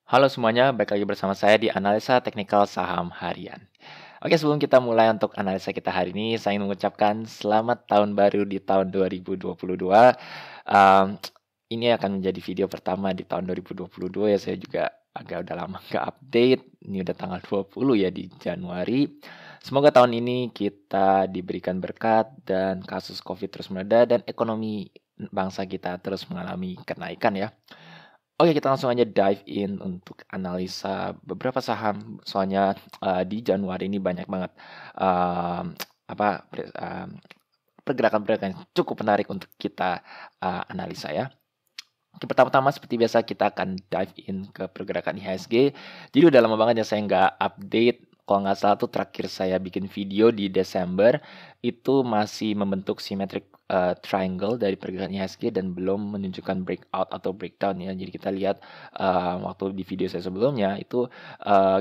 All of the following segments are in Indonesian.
Halo semuanya, balik lagi bersama saya di Analisa Teknikal Saham Harian. Oke, sebelum kita mulai untuk analisa kita hari ini, saya ingin mengucapkan selamat tahun baru di tahun 2022. Mmm, ini akan menjadi video pertama di tahun 2022 ya, saya juga agak udah lama nggak update, ini udah tanggal 20 ya di Januari. Semoga tahun ini kita diberikan berkat dan kasus Covid terus mereda dan ekonomi bangsa kita terus mengalami kenaikan ya. Oke, kita langsung aja dive in untuk analisa beberapa saham. Soalnya, di Januari ini banyak banget, mmm, apa, pergerakan-pergerakan yang cukup menarik untuk kita, analisa ya. Oke, pertama-tama seperti biasa kita akan dive in ke pergerakan IHSG. Jadi udah lama banget ya saya nggak update, kalau nggak salah tuh terakhir saya bikin video di Desember, itu masih membentuk symmetric, triangle dari pergerakan IHSG dan belum menunjukkan breakout atau breakdown ya. Jadi kita lihat, waktu di video saya sebelumnya itu,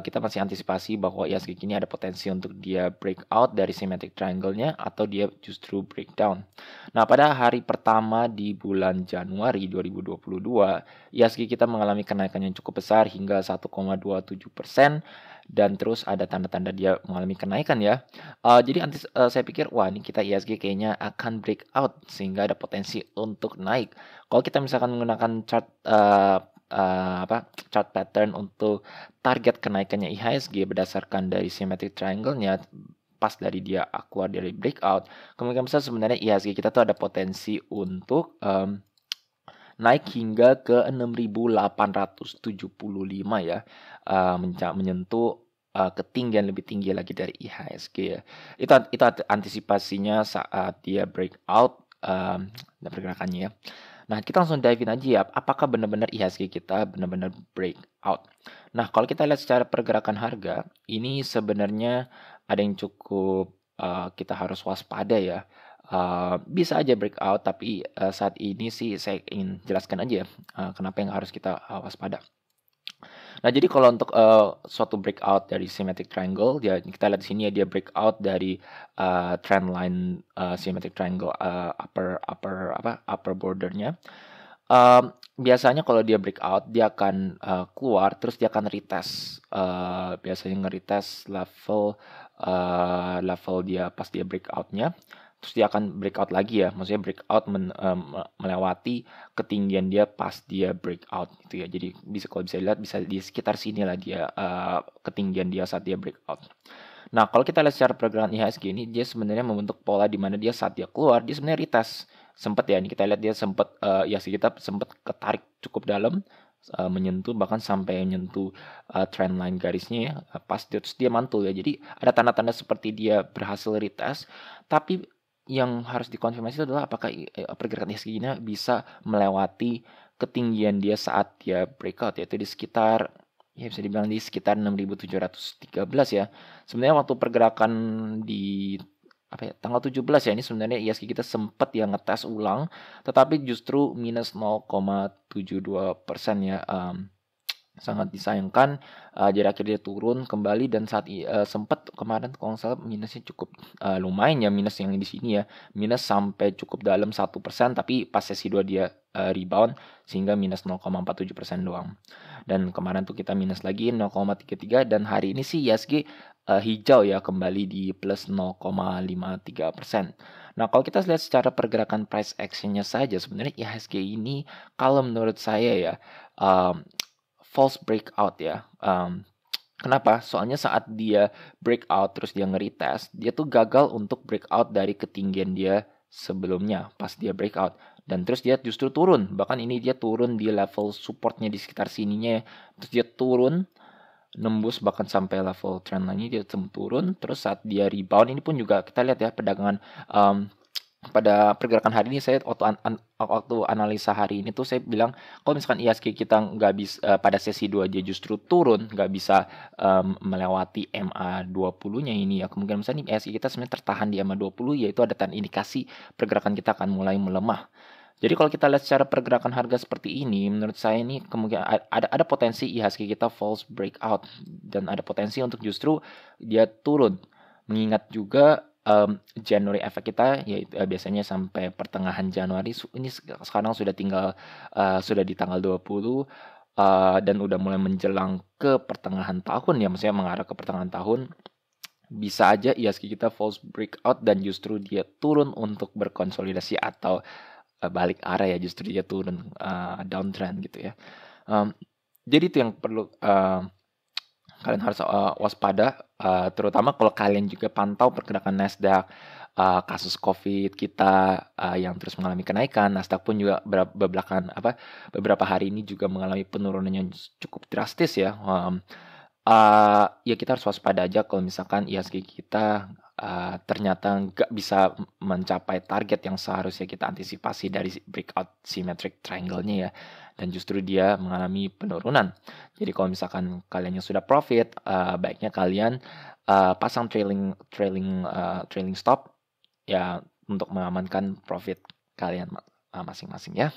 kita masih antisipasi bahwa IHSG ini ada potensi untuk dia breakout dari symmetric triangle-nya atau dia justru breakdown. Nah, pada hari pertama di bulan Januari 2022, IHSG kita mengalami kenaikan yang cukup besar hingga 1,27% dan terus ada tanda-tanda dia mengalami kenaikan ya. Jadi saya pikir, wah ini kita IHSG kayaknya akan breakout sehingga ada potensi untuk naik. Kalau kita misalkan menggunakan chart, chart pattern untuk target kenaikannya IHSG berdasarkan dari symmetric triangle-nya, pas dari dia keluar dari breakout, kemungkinan besar sebenarnya IHSG kita tuh ada potensi untuk, naik hingga ke 6.875 ya, menyentuh, ketinggian lebih tinggi lagi dari IHSG ya. Itu antisipasinya saat dia breakout, dan pergerakannya ya. Nah, kita langsung dive in aja ya, apakah benar-benar IHSG kita benar-benar breakout. Nah, kalau kita lihat secara pergerakan harga, ini sebenarnya ada yang cukup, kita harus waspada ya. Bisa aja breakout, tapi, saat ini sih saya ingin jelaskan aja ya, kenapa yang harus kita, waspada. Nah, jadi kalau untuk, suatu breakout dari symmetric triangle, ya kita lihat di sini ya dia breakout dari, trend line, symmetric triangle, upper bordernya. Biasanya kalau dia breakout, dia akan, keluar terus dia akan retest, biasanya nge-retest level dia pas dia breakout-nya, terus dia akan breakout lagi ya, maksudnya breakout melewati ketinggian dia pas dia breakout gitu ya. Jadi kalau bisa dilihat bisa di sekitar sini lah dia, ketinggian dia saat dia breakout. Nah, kalau kita lihat secara pergerakan IHSG ini, dia sebenarnya membentuk pola di mana dia saat dia keluar, dia sebenarnya retest. Sempet ya, ini kita lihat dia sempat, IHSG kita sempat ketarik cukup dalam, menyentuh bahkan sampai menyentuh, trendline garisnya ya, pas terus dia mantul ya. Jadi ada tanda-tanda seperti dia berhasil retest, tapi yang harus dikonfirmasi itu adalah apakah pergerakan IHSG ini bisa melewati ketinggian dia saat dia breakout, yaitu di sekitar, ya bisa dibilang di sekitar 6.713 ya. Sebenarnya waktu pergerakan di tanggal 17 ya, ini sebenarnya IHSG kita sempat yang ngetes ulang, tetapi justru minus 0,72% ya, sangat disayangkan, jadi akhirnya dia turun kembali dan sempat kemarin kalau nggak salah minusnya cukup, lumayan ya minus yang di sini ya, minus sampai cukup dalam 1%, tapi pas sesi 2 dia, rebound sehingga minus 0,47% doang. Dan kemarin tuh kita minus lagi 0,33 dan hari ini sih IHSG, hijau ya kembali di plus 0,53%. Nah, kalau kita lihat secara pergerakan price action-nya saja sebenarnya IHSG ini kalau menurut saya ya, mmm false breakout ya, kenapa? Soalnya saat dia breakout terus dia nge-retest, dia tuh gagal untuk breakout dari ketinggian dia sebelumnya pas dia breakout dan terus dia justru turun, bahkan ini dia turun di level supportnya di sekitar sininya ya, terus dia turun, nembus bahkan sampai level trendline-nya dia turun, terus saat dia rebound ini pun juga kita lihat ya perdagangan, pada pergerakan hari ini saya waktu analisa hari ini tuh saya bilang, kalau misalkan IHSG kita nggak bisa pada sesi 2 dia justru turun, nggak bisa, melewati MA20-nya ini ya, kemungkinan besar nih IHSG kita sebenarnya tertahan di MA20, yaitu ada tanda indikasi pergerakan kita akan mulai melemah. Jadi kalau kita lihat secara pergerakan harga seperti ini, menurut saya ini kemungkinan ada potensi IHSG kita false breakout dan ada potensi untuk justru dia turun. Mengingat juga, January effect kita yaitu, biasanya sampai pertengahan Januari ini sekarang sudah di tanggal 20, dan udah mulai menjelang ke pertengahan tahun ya, maksudnya mengarah ke pertengahan tahun, bisa aja IHSG kita false breakout dan justru dia turun untuk berkonsolidasi atau balik arah ya, justru dia turun downtrend gitu ya. Jadi itu yang perlu kalian harus waspada, terutama kalau kalian juga pantau pergerakan Nasdaq, kasus COVID kita yang terus mengalami kenaikan. Nasdaq pun juga beberapa hari ini juga mengalami penurunan yang cukup drastis ya. Ya kita harus waspada aja kalau misalkan IHSG kita ternyata nggak bisa mencapai target yang seharusnya kita antisipasi dari breakout symmetric triangle-nya ya, dan justru dia mengalami penurunan. Jadi kalau misalkan kalian yang sudah profit, baiknya kalian pasang trailing stop ya untuk mengamankan profit kalian masing-masing ya.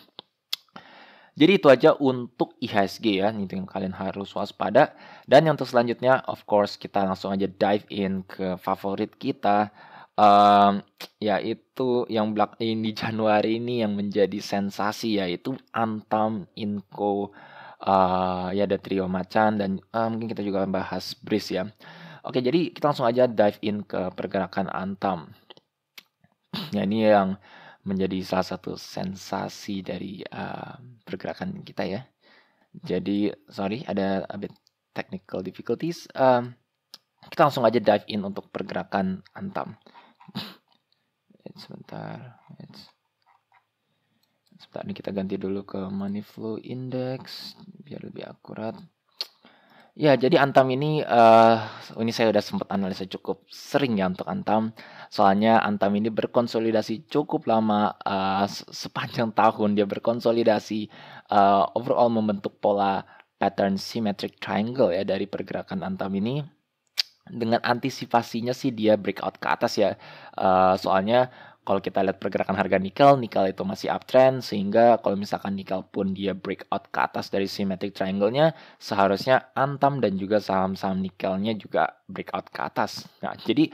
Jadi itu aja untuk IHSG ya, itu yang kalian harus waspada. Dan yang untuk selanjutnya, of course, kita langsung aja dive in ke favorit kita, yaitu yang di Januari ini yang menjadi sensasi, yaitu Antam, Inco, ya ada Trio Macan, dan mungkin kita juga bahas BRIS ya. Oke, jadi kita langsung aja dive in ke pergerakan Antam. Ya ini yang menjadi salah satu sensasi dari pergerakan kita ya. Jadi sorry ada a bit technical difficulties. Kita langsung aja dive in untuk pergerakan Antam. Sebentar ini kita ganti dulu ke Money Flow Index biar lebih akurat. Ya, jadi Antam ini saya udah sempat analisa cukup sering ya untuk Antam. Soalnya Antam ini berkonsolidasi cukup lama, sepanjang tahun dia berkonsolidasi, overall membentuk pola pattern symmetric triangle ya dari pergerakan Antam ini. Dengan antisipasinya sih dia breakout ke atas ya, soalnya kalau kita lihat pergerakan harga nikel itu masih uptrend, sehingga kalau misalkan nikel pun dia breakout ke atas dari symmetric triangle-nya, seharusnya Antam dan juga saham-saham nikelnya juga breakout ke atas. Nah, jadi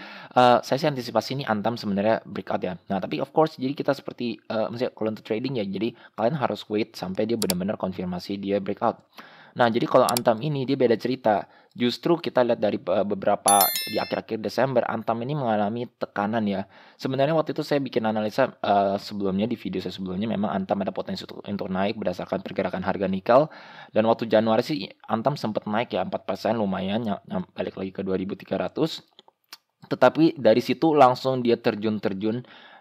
saya sih antisipasi ini Antam sebenarnya breakout ya. Nah, tapi of course jadi kita seperti misalnya kalau untuk trading ya, jadi kalian harus wait sampai dia benar-benar konfirmasi dia breakout. Nah, jadi kalau Antam ini dia beda cerita. Justru kita lihat dari beberapa di akhir-akhir Desember, Antam ini mengalami tekanan ya. Sebenarnya waktu itu saya bikin analisa sebelumnya di video saya sebelumnya, memang Antam ada potensi untuk naik berdasarkan pergerakan harga nikel. Dan waktu Januari sih Antam sempat naik ya 4%, lumayan balik lagi ke 2.300. Tetapi dari situ langsung dia terjun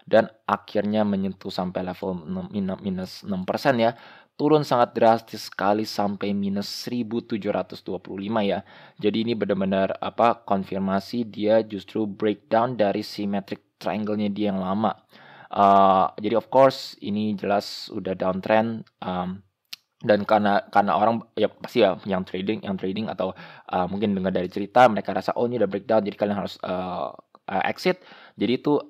dan akhirnya menyentuh sampai level minus 6% ya. Turun sangat drastis sekali sampai minus 1.725 ya. Jadi ini benar-benar konfirmasi dia justru breakdown dari symmetric triangle-nya dia yang lama. Jadi of course ini jelas udah downtrend, dan karena orang ya pasti ya yang trading atau mungkin dengar dari cerita mereka rasa ini udah breakdown jadi kalian harus exit. Jadi itu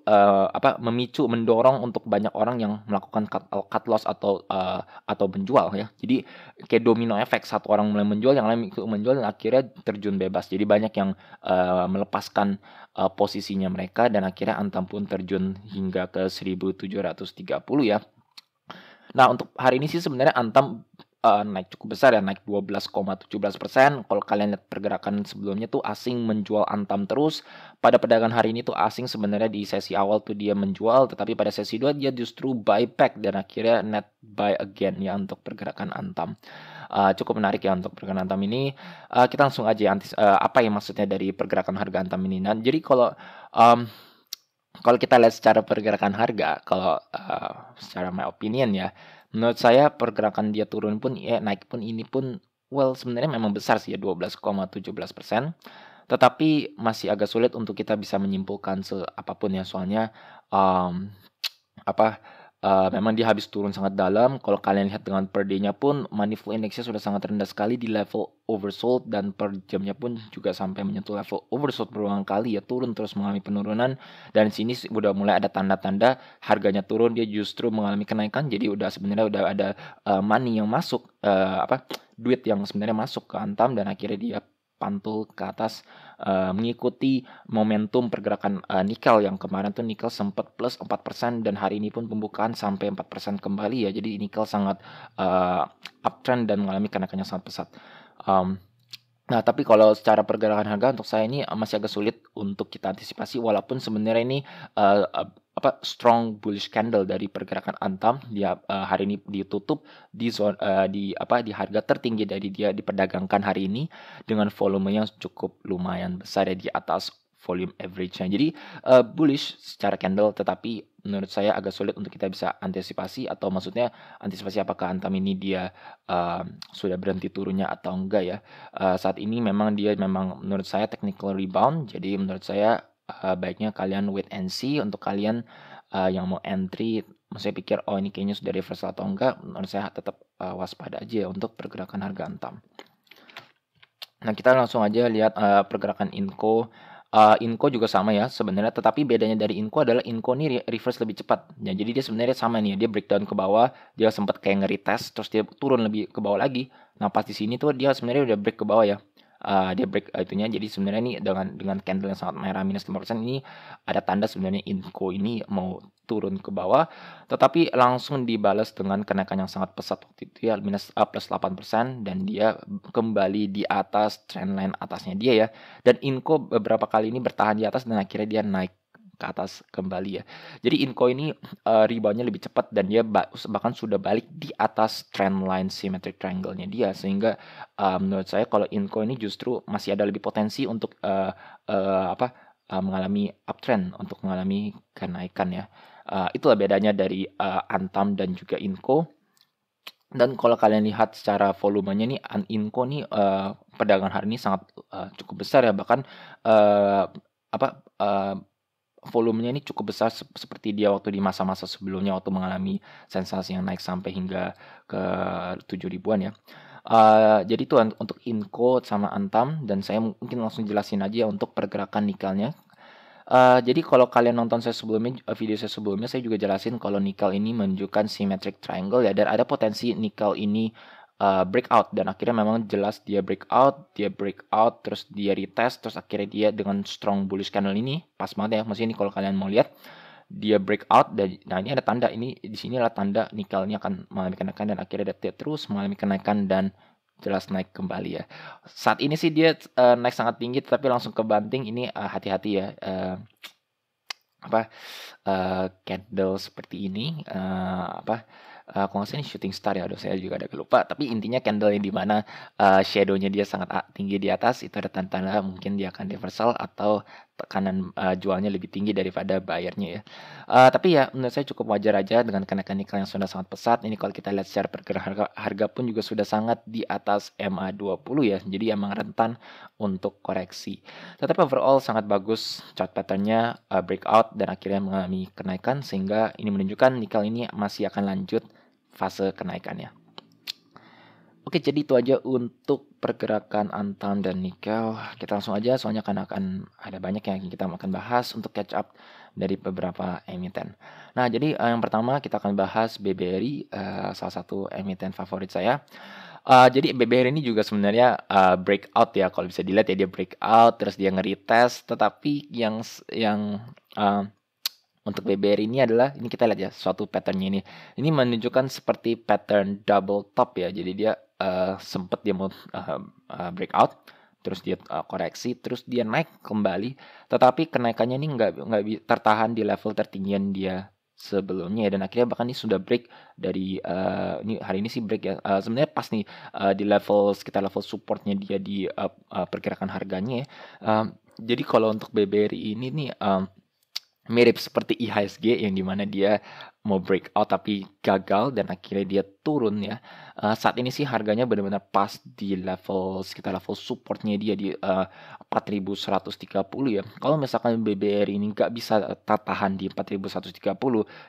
memicu mendorong untuk banyak orang yang melakukan cut loss atau menjual ya. Jadi kayak domino efek, satu orang mulai menjual, yang lain ikut menjual dan akhirnya terjun bebas. Jadi banyak yang melepaskan posisinya mereka dan akhirnya Antam pun terjun hingga ke 1.730 ya. Nah, untuk hari ini sih sebenarnya Antam naik cukup besar ya, naik 12,17%. Kalau kalian lihat pergerakan sebelumnya tuh asing menjual Antam terus. Pada perdagangan hari ini tuh asing sebenarnya di sesi awal tuh dia menjual, tetapi pada sesi 2 dia justru buyback dan akhirnya net buy again ya untuk pergerakan Antam. Cukup menarik ya untuk pergerakan Antam ini. Kita langsung aja apa yang maksudnya dari pergerakan harga Antam ini. Nah, jadi kalau kita lihat secara pergerakan harga, kalau secara my opinion ya, menurut saya pergerakan dia turun pun naik pun ini pun sebenarnya memang besar sih ya 12,17%. Tetapi masih agak sulit untuk kita bisa menyimpulkan apapun ya, soalnya memang dia habis turun sangat dalam. Kalau kalian lihat dengan per day-nya pun money flow index-nya sudah sangat rendah sekali di level oversold, dan per jamnya pun juga sampai menyentuh level oversold berulang kali ya, turun terus mengalami penurunan. Dan sini udah mulai ada tanda-tanda harganya turun, dia justru mengalami kenaikan. Jadi sebenarnya udah ada money yang masuk, duit yang sebenarnya masuk ke Antam dan akhirnya dia terpantul ke atas, mengikuti momentum pergerakan nikel yang kemarin tuh nikel sempat plus 4% dan hari ini pun pembukaan sampai 4% kembali ya. Jadi nikel sangat uptrend dan mengalami kenaikan yang sangat pesat. Nah, tapi kalau secara pergerakan harga untuk saya ini masih agak sulit untuk kita antisipasi walaupun sebenarnya ini strong bullish candle dari pergerakan Antam. Dia hari ini ditutup di zona di harga tertinggi dari dia diperdagangkan hari ini dengan volume yang cukup lumayan besar ya di atas volume average-nya. Jadi bullish secara candle, tetapi menurut saya agak sulit untuk kita bisa antisipasi, atau maksudnya antisipasi apakah Antam ini dia sudah berhenti turunnya atau enggak ya. Saat ini memang dia menurut saya technical rebound, jadi menurut saya baiknya kalian wait and see untuk kalian yang mau entry. Maksudnya pikir oh ini kayaknya sudah reversal atau enggak, menurut saya tetap waspada aja ya untuk pergerakan harga Antam. Nah, kita langsung aja lihat pergerakan Inco. Inco juga sama ya sebenarnya, tetapi bedanya dari Inco adalah Inco ini reverse lebih cepat. Ya, jadi dia sebenarnya sama nih, dia breakdown ke bawah, dia sempat kayak nge-retest, terus dia turun lebih ke bawah lagi. Nah, pas di sini tuh dia sebenarnya udah break ke bawah ya. Dia break itunya, jadi sebenarnya ini dengan candle yang sangat merah minus 5% ini ada tanda sebenarnya Inco ini mau turun ke bawah, tetapi langsung dibalas dengan kenaikan yang sangat pesat waktu itu ya, plus 8% dan dia kembali di atas trendline atasnya dia ya. Dan Inco beberapa kali ini bertahan di atas dan akhirnya dia naik ke atas kembali ya. Jadi Inco ini reboundnya lebih cepat dan dia bahkan sudah balik di atas trendline symmetric triangle-nya dia, sehingga menurut saya kalau Inco ini justru masih ada lebih potensi untuk mengalami uptrend, untuk mengalami kenaikan ya. Itulah bedanya dari Antam dan juga Inco. Dan kalau kalian lihat secara volumenya nih, Inco nih perdagangan hari ini sangat cukup besar ya, bahkan volumenya ini cukup besar seperti dia waktu di masa-masa sebelumnya waktu mengalami sensasi yang naik sampai hingga ke 7 ribuan ya. Jadi itu untuk Inco sama Antam, dan saya mungkin langsung jelasin aja untuk pergerakan nikelnya. Jadi kalau kalian nonton video saya sebelumnya, saya juga jelasin kalau nikel ini menunjukkan symmetric triangle ya, dan ada potensi nikel ini breakout, dan akhirnya memang jelas dia breakout, terus dia retest, terus akhirnya dia dengan strong bullish candle ini pas banget ya. Maksudnya ini kalau kalian mau lihat dia breakout, dan nah ini ada tanda, ini di sini adalah tanda nikelnya akan mengalami kenaikan dan akhirnya dia terus mengalami kenaikan dan jelas naik kembali ya. Saat ini sih dia naik sangat tinggi tapi langsung kebanting. Ini hati-hati ya, candle seperti ini, kalau nggak salah ini shooting star ya, aduh saya juga agak lupa, tapi intinya candle yang dimana shadow-nya dia sangat tinggi di atas, itu ada tanda-tanda mungkin dia akan reversal atau tekanan jualnya lebih tinggi daripada buyer-nya ya. Tapi ya menurut saya cukup wajar aja dengan kenaikan nikel yang sudah sangat pesat. Ini kalau kita lihat secara pergerakan harga pun juga sudah sangat di atas MA20 ya, jadi emang rentan untuk koreksi. Tetapi overall sangat bagus chart pattern-nya, breakout dan akhirnya mengalami kenaikan, sehingga ini menunjukkan nikel ini masih akan lanjut fase kenaikannya. Oke, jadi itu aja untuk pergerakan Antam dan nikel. Kita langsung aja soalnya akan ada banyak yang kita akan bahas untuk catch up dari beberapa emiten. Nah, jadi yang pertama kita akan bahas BBRI, salah satu emiten favorit saya. Jadi BBRI ini juga sebenarnya breakout ya, kalau bisa dilihat ya, dia breakout terus dia nge-retest, tetapi yang untuk BBRI ini adalah, ini kita lihat ya suatu patternnya ini. Ini menunjukkan seperti pattern double top ya. Jadi dia sempat dia mau breakout, terus dia koreksi, terus dia naik kembali. Tetapi kenaikannya ini nggak tertahan di level tertinggian dia sebelumnya ya, dan akhirnya bahkan ini sudah break dari ini hari ini sih break ya. Sebenarnya pas nih di level sekitar level supportnya dia di pergerakan harganya ya. Jadi kalau untuk BBRI ini nih mirip seperti IHSG yang dimana dia mau breakout tapi gagal dan akhirnya dia turun ya. Saat ini sih harganya benar-benar pas di level sekitar level supportnya dia di 4.130 ya. Kalau misalkan BBRI ini nggak bisa tahan di 4.130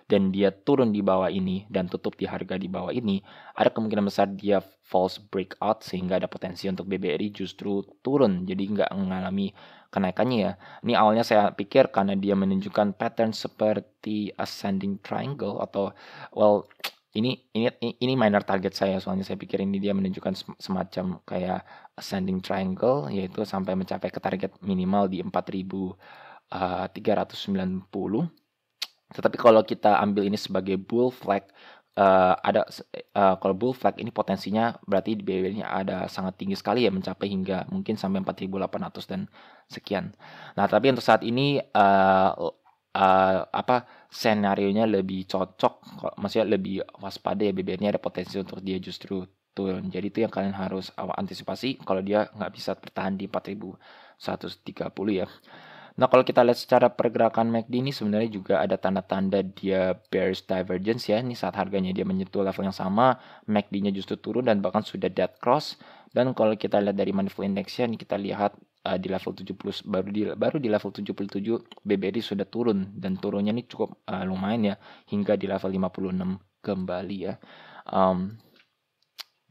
dan dia turun di bawah ini dan tutup di harga di bawah ini, ada kemungkinan besar dia false breakout, sehingga ada potensi untuk BBRI justru turun, jadi nggak mengalami kenaikannya ya. Ini awalnya saya pikir karena dia menunjukkan pattern seperti ascending triangle atau ini minor target saya, soalnya saya pikir ini dia menunjukkan semacam kayak ascending triangle, yaitu sampai mencapai ke target minimal di 4.390. Tetapi kalau kita ambil ini sebagai bull flag, kalau bull flag ini potensinya berarti di BBB-nya ada sangat tinggi sekali ya, mencapai hingga mungkin sampai 4.800 dan sekian. Nah, tapi untuk saat ini senarionya lebih cocok, maksudnya lebih waspada ya, BBR-nya ada potensi untuk dia justru turun. Jadi itu yang kalian harus antisipasi kalau dia nggak bisa bertahan di 4.130 ya. Nah, kalau kita lihat secara pergerakan MACD ini sebenarnya juga ada tanda-tanda dia bearish divergence ya. Ini saat harganya dia menyentuh level yang sama, MACD-nya justru turun dan bahkan sudah dead cross. Dan kalau kita lihat dari money flow index-nya, ini kita lihat di level 70, baru di level 77 BBRI sudah turun, dan turunnya ini cukup lumayan ya, hingga di level 56 kembali ya.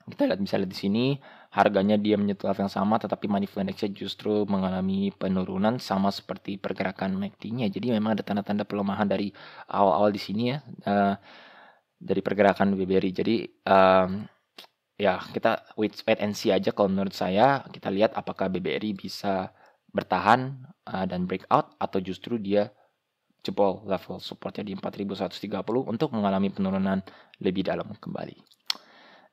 Kita bisa lihat di sini harganya dia menyentuh level yang sama, tetapi money flow index-nya justru mengalami penurunan sama seperti pergerakan MACD-nya. Jadi memang ada tanda-tanda pelemahan dari awal-awal di sini ya, dari pergerakan BBRI. Jadi ya kita wait and see aja kalau menurut saya. Kita lihat apakah BBRI bisa bertahan dan breakout, atau justru dia jebol level supportnya di 4.130 untuk mengalami penurunan lebih dalam kembali.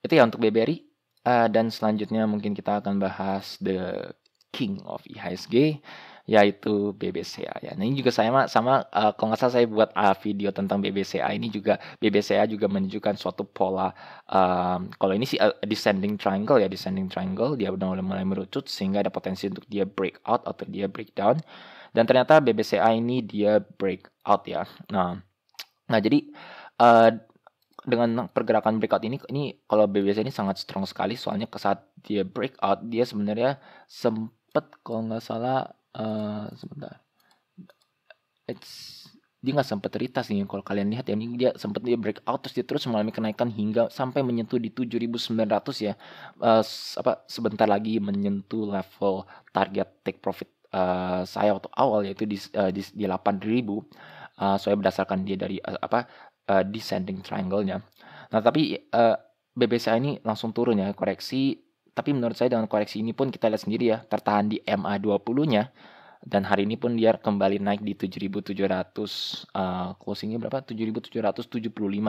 Itu ya untuk BBRI. Dan selanjutnya mungkin kita akan bahas the king of IHSG, yaitu BBCA ya. Nah, ini juga saya sama kalau nggak salah saya buat video tentang BBCA. Ini juga BBCA juga menunjukkan suatu pola, kalau ini sih descending triangle ya, descending triangle, dia udah mulai merucut sehingga ada potensi untuk dia breakout atau dia breakdown. Dan ternyata BBCA ini dia breakout ya. Nah jadi dengan pergerakan breakout ini kalau BBCA ini sangat strong sekali, soalnya ke saat dia breakout dia sebenarnya sempet kalau nggak salah sebentar, dia nggak sempat retas nih kalau kalian lihat ya, ini dia sempat dia breakout terus dia terus mengalami kenaikan hingga sampai menyentuh di 7.900 ya, sebentar lagi menyentuh level target take profit saya waktu awal, yaitu di 8.000. Soalnya berdasarkan dia dari descending triangle-nya. Nah, tapi BBCA ini langsung turun ya, koreksi. Tapi menurut saya dengan koreksi ini pun kita lihat sendiri ya, tertahan di MA20-nya. Dan hari ini pun dia kembali naik di 7.700, closingnya berapa? 7.775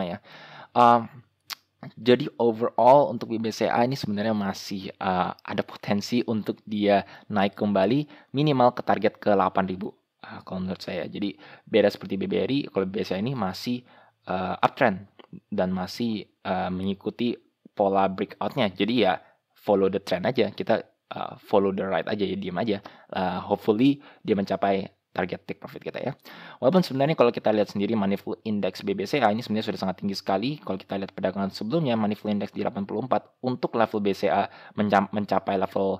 ya. Jadi overall untuk BBCA ini sebenarnya masih ada potensi untuk dia naik kembali minimal ke target ke 8.000. Kalau menurut saya. Jadi beda seperti BBRI, kalau BBCA ini masih uptrend dan masih mengikuti pola breakout-nya. Jadi ya follow the trend aja, kita follow the right aja ya, diam aja. Hopefully dia mencapai target take profit kita ya. Walaupun sebenarnya kalau kita lihat sendiri money flow index BBCA ini sebenarnya sudah sangat tinggi sekali. Kalau kita lihat perdagangan sebelumnya, money flow index di 84, untuk level BCA mencapai level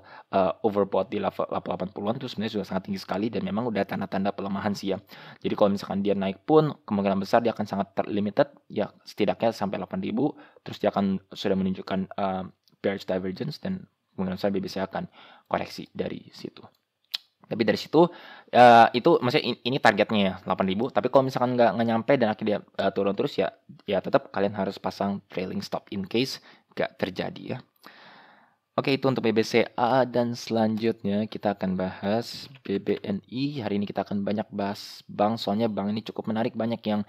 overbought di level 80-an itu sebenarnya sudah sangat tinggi sekali, dan memang udah tanda-tanda pelemahan sih ya. Jadi kalau misalkan dia naik pun kemungkinan besar dia akan sangat limited ya, setidaknya sampai 8.000, terus dia akan sudah menunjukkan bearish divergence, dan kemungkinan besar BBCA akan koreksi dari situ. Tapi dari situ itu maksudnya ini targetnya ya 8.000. Tapi kalau misalkan nggak nyampe dan akhirnya turun terus ya tetap kalian harus pasang trailing stop in case nggak terjadi ya. Oke, itu untuk BBCA, dan selanjutnya kita akan bahas BBNI. Hari ini kita akan banyak bahas bank, soalnya bank ini cukup menarik, banyak yang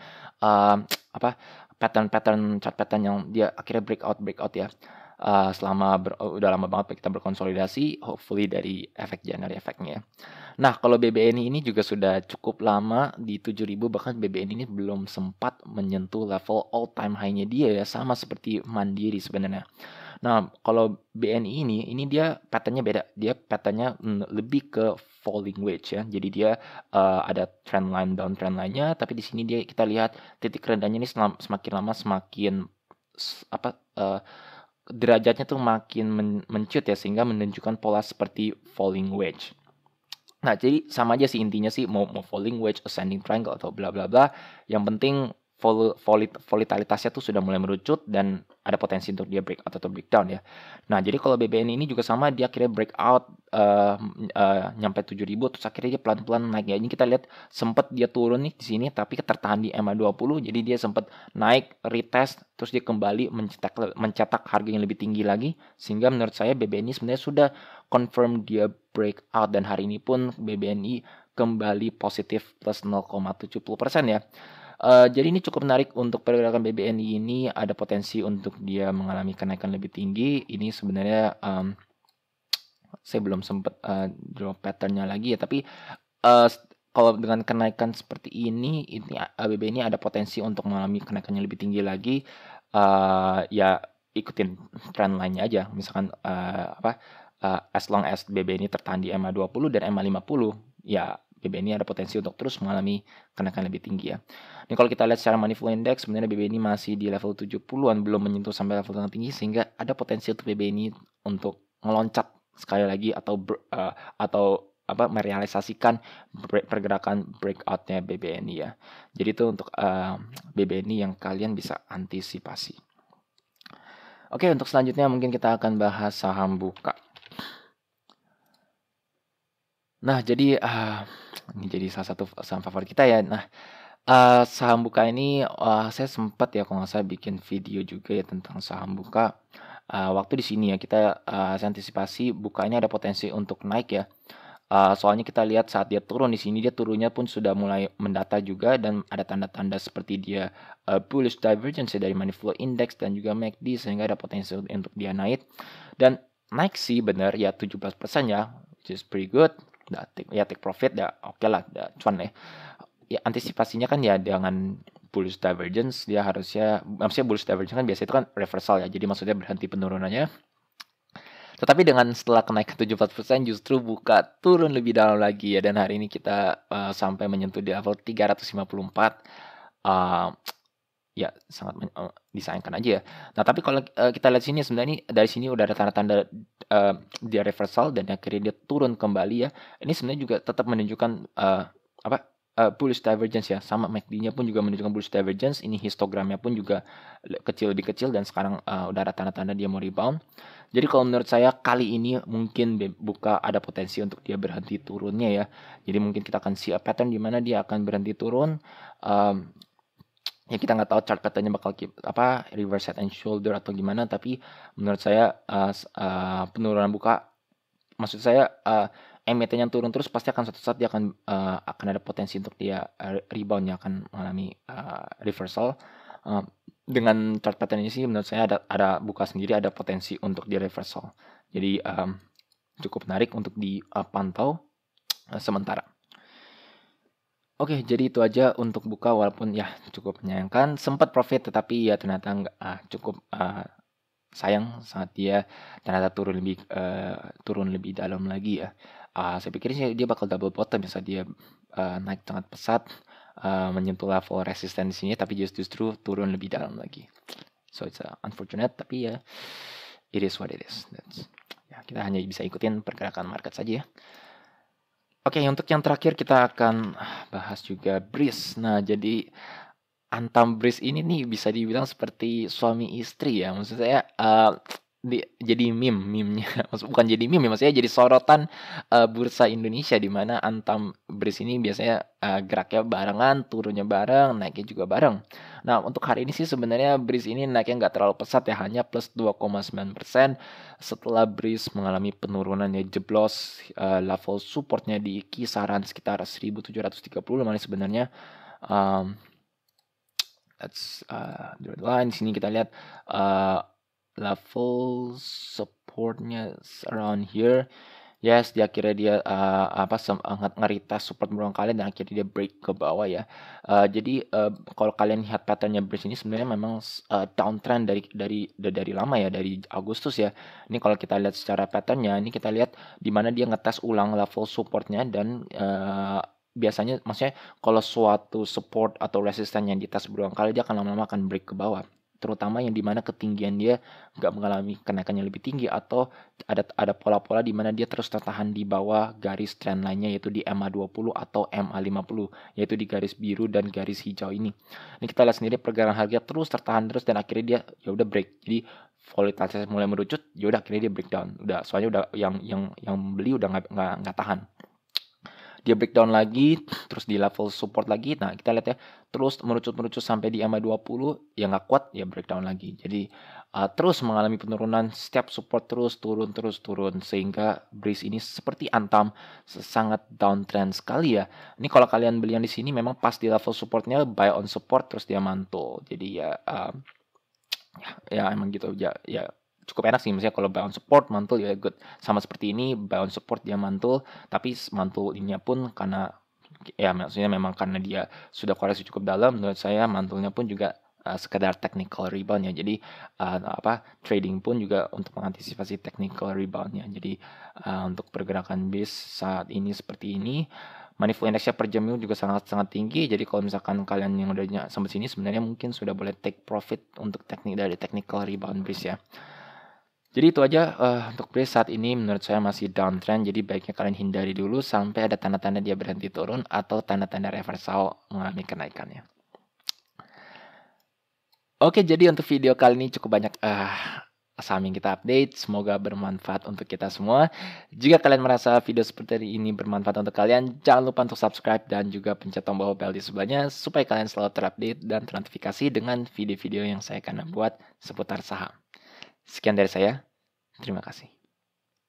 pattern chart pattern yang dia akhirnya breakout ya. Selama udah lama banget kita berkonsolidasi, hopefully dari efek January efeknya. Nah, kalau BBNI ini juga sudah cukup lama di 7.000, bahkan BBNI ini belum sempat menyentuh level all time high-nya dia ya, sama seperti Mandiri sebenarnya. Nah, kalau BNI ini dia patternnya beda. Dia patternnya lebih ke falling wedge ya. Jadi dia ada trend line down trend line-nya, tapi di sini dia kita lihat titik rendahnya ini semakin lama semakin derajatnya tuh makin mencut ya, sehingga menunjukkan pola seperti falling wedge. Nah, jadi sama aja sih intinya sih, mau falling wedge, ascending triangle, atau bla bla bla. Yang penting volatilitasnya tuh sudah mulai merucut dan ada potensi untuk dia breakout atau breakdown ya. Nah, jadi kalau BBN ini juga sama, dia akhirnya breakout nyampe 7.000 terus akhirnya dia pelan-pelan naik ya. Ini kita lihat sempat dia turun nih di sini tapi tertahan di EMA 20, jadi dia sempat naik, retest, terus dia kembali mencetak harga yang lebih tinggi lagi, sehingga menurut saya BBNI sebenarnya sudah confirm dia breakout, dan hari ini pun BBNI kembali positif plus 0,70% ya. Jadi ini cukup menarik untuk pergerakan BBNI ini, ada potensi untuk dia mengalami kenaikan lebih tinggi. Ini sebenarnya saya belum sempat draw patternnya lagi ya, tapi kalau dengan kenaikan seperti ini BBNI ada potensi untuk mengalami kenaikan yang lebih tinggi lagi. Ya ikutin trend lainnya aja, misalkan as long as BBNI tertahan di EMA 20 dan EMA 50, ya BBNI ada potensi untuk terus mengalami kenaikan lebih tinggi ya. Ini kalau kita lihat secara money flow index, sebenarnya BBNI masih di level 70-an, belum menyentuh sampai level yang tinggi, sehingga ada potensi untuk BBNI untuk meloncat sekali lagi atau merealisasikan pergerakan breakoutnya BBNI ya. Jadi itu untuk BBNI yang kalian bisa antisipasi. Oke, untuk selanjutnya mungkin kita akan bahas saham buka. Nah, jadi ini jadi salah satu saham favorit kita ya. Nah, saham buka ini saya sempat ya kalau nggak salah bikin video juga ya tentang saham buka. Waktu di sini ya kita saya antisipasi bukanya ada potensi untuk naik ya. Soalnya kita lihat saat dia turun di sini, dia turunnya pun sudah mulai mendata juga, dan ada tanda-tanda seperti dia bullish divergence ya dari money flow index dan juga MACD, sehingga ada potensi untuk dia naik. Dan naik sih benar ya 17% ya, which is pretty good. Take profit ya oke lah, cuan ya antisipasinya kan ya dengan bullish divergence, dia maksudnya bullish divergence kan biasanya itu kan reversal ya, jadi maksudnya berhenti penurunannya. Tetapi dengan setelah kenaikan 17% justru buka turun lebih dalam lagi ya, dan hari ini kita sampai menyentuh di level 354. Ya sangat disayangkan aja ya. Nah, tapi kalau kita lihat sini sebenarnya dari sini udah ada tanda-tanda dia reversal dan akhirnya dia turun kembali ya. Ini sebenarnya juga tetap menunjukkan bullish divergence ya. Sama MACD-nya pun juga menunjukkan bullish divergence. Ini histogramnya pun juga lebih kecil, dan sekarang udah ada tanda-tanda dia mau rebound. Jadi kalau menurut saya kali ini mungkin buka ada potensi untuk dia berhenti turunnya ya. Jadi mungkin kita akan see a pattern di mana dia akan berhenti turun. Ya kita nggak tahu chart patternnya bakal reverse head and shoulder atau gimana, tapi menurut saya penurunan buka, maksud saya MAT yang turun terus pasti akan suatu saat dia akan ada potensi untuk dia reboundnya akan mengalami reversal. Dengan chart pattern ini sih menurut saya ada buka sendiri, ada potensi untuk dia reversal. Jadi cukup menarik untuk dipantau sementara. Oke, jadi itu aja untuk buka, walaupun ya cukup menyayangkan, sempat profit tetapi ya ternyata nggak cukup sayang saat dia ternyata turun lebih dalam lagi ya. Saya pikir sih dia bakal double bottom ya saat dia naik sangat pesat, menyentuh level resistensinya, tapi justru turun lebih dalam lagi. So it's unfortunate, tapi ya it is what it is. Ya, kita hanya bisa ikutin pergerakan market saja ya. Oke, untuk yang terakhir kita akan bahas juga Breeze. Nah, jadi Antam Breeze ini nih bisa dibilang seperti suami istri ya. Maksud saya jadi meme-nya. Bukan jadi meme ya, maksudnya jadi sorotan bursa Indonesia, di mana Antam Breeze ini biasanya geraknya barengan, turunnya bareng, naiknya juga bareng. Nah, untuk hari ini sih sebenarnya Breeze ini naiknya nggak terlalu pesat ya, hanya plus 2,9% setelah Breeze mengalami penurunan ya, jeblos level supportnya di kisaran sekitar 1730 mana sebenarnya. That's the line. Di sini kita lihat level supportnya around here. Yes, dia akhirnya dia nge-retest support berulang kali dan akhirnya dia break ke bawah ya. Jadi kalau kalian lihat patternnya Breeze ini sebenarnya memang downtrend dari lama ya, dari Agustus ya. Ini kalau kita lihat secara patternnya, ini kita lihat di mana dia ngetes ulang level supportnya, dan biasanya maksudnya kalau suatu support atau resistance yang dites berulang kali, dia akan lama-lama akan break ke bawah, terutama yang dimana ketinggian dia nggak mengalami kenaikan yang lebih tinggi, atau ada pola-pola di mana dia terus tertahan di bawah garis trend lainnya, yaitu di MA 20 atau MA 50, yaitu di garis biru dan garis hijau ini. Ini kita lihat sendiri pergerakan harga terus tertahan terus, dan akhirnya dia ya udah break. Jadi volatilitasnya mulai merucut, ya udah akhirnya dia breakdown. Udah, soalnya udah yang beli udah nggak tahan. Dia breakdown lagi, terus di level support lagi. Nah, kita lihat ya, terus merucut sampai di EMA 20, ya nggak kuat, ya breakdown lagi. Jadi terus mengalami penurunan, setiap support terus turun, sehingga Breeze ini seperti Antam sangat downtrend sekali ya. Ini kalau kalian beli yang di sini memang pas di level supportnya, buy on support terus dia mantul. Jadi ya emang gitu ya cukup enak sih, misalnya kalau buy on support mantul ya good, sama seperti ini buy on support dia mantul, tapi mantul ininya pun karena ya maksudnya memang karena dia sudah koreksi cukup dalam, menurut saya mantulnya pun juga sekedar technical rebound ya. Jadi trading pun juga untuk mengantisipasi technical reboundnya. Jadi untuk pergerakan BIS saat ini seperti ini, money flow indexnya per jamnya juga sangat tinggi. Jadi kalau misalkan kalian yang udah sampai sini, sebenarnya mungkin sudah boleh take profit untuk dari technical rebound BIS ya. Jadi itu aja untuk BIS saat ini menurut saya masih downtrend. Jadi baiknya kalian hindari dulu sampai ada tanda-tanda dia berhenti turun atau tanda-tanda reversal mengalami kenaikannya. Oke, jadi untuk video kali ini cukup banyak saham yang kita update. Semoga bermanfaat untuk kita semua. Jika kalian merasa video seperti ini bermanfaat untuk kalian, jangan lupa untuk subscribe dan juga pencet tombol bell di sebelahnya supaya kalian selalu terupdate dan ternotifikasi dengan video-video yang saya akan buat seputar saham. Sekian dari saya. Terima kasih.